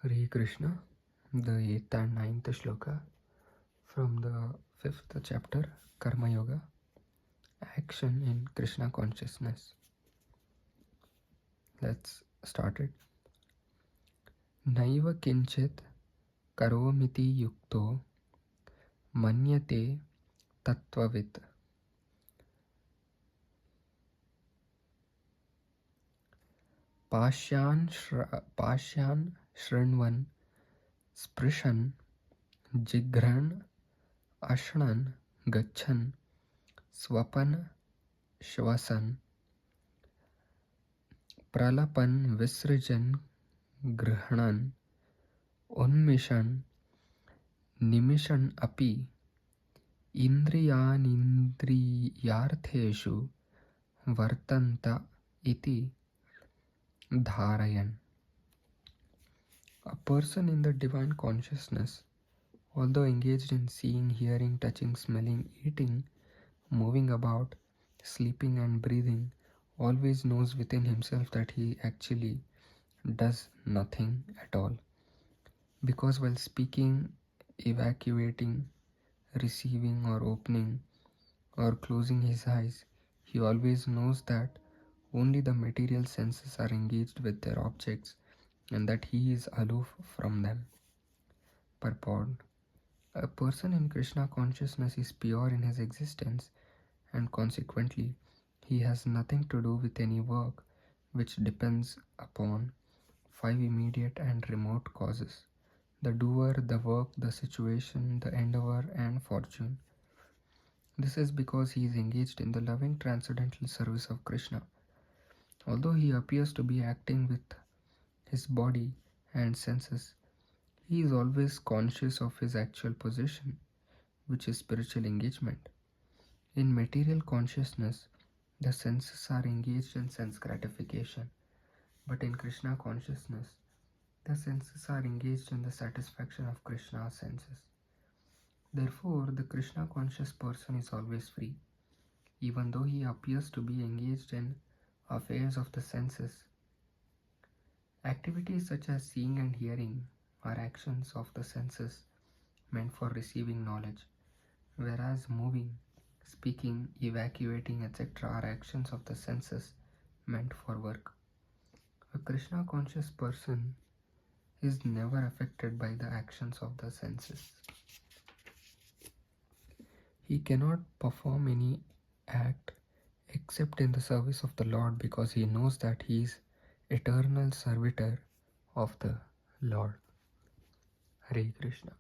Hare Krishna, the 8th and 9th Shloka from the 5th chapter, Karma Yoga, Action in Krishna Consciousness. Let's start it. Naiva kinchit karomiti yukto manyate tattvavit. Pashyan shrinvan sprishan jigran ashnan gachan swapan shvasan pralapan visrijan grhanan unmishan nimishan api indriyanindriyartheshu vartanta iti dharayan. A person in the divine consciousness, although engaged in seeing, hearing, touching, smelling, eating, moving about, sleeping and breathing, always knows within himself that he actually does nothing at all. Because while speaking, evacuating, receiving or opening or closing his eyes, he always knows that only the material senses are engaged with their objects and that he is aloof from them. Purport: a person in Krishna consciousness is pure in his existence, and consequently he has nothing to do with any work which depends upon 5 immediate and remote causes: the doer, the work, the situation, the endeavor, and fortune. This is because he is engaged in the loving transcendental service of Krishna. Although he appears to be acting with his body and senses, he is always conscious of his actual position, which is spiritual engagement. In material consciousness, the senses are engaged in sense gratification, but in Krishna consciousness, the senses are engaged in the satisfaction of Krishna's senses. Therefore, the Krishna conscious person is always free, even though he appears to be engaged in affairs of the senses. Activities such as seeing and hearing are actions of the senses meant for receiving knowledge, whereas moving, speaking, evacuating, etc. are actions of the senses meant for work. A Krishna conscious person is never affected by the actions of the senses. He cannot perform any act except in the service of the Lord, because he knows that he is eternal servitor of the Lord. Hare Krishna.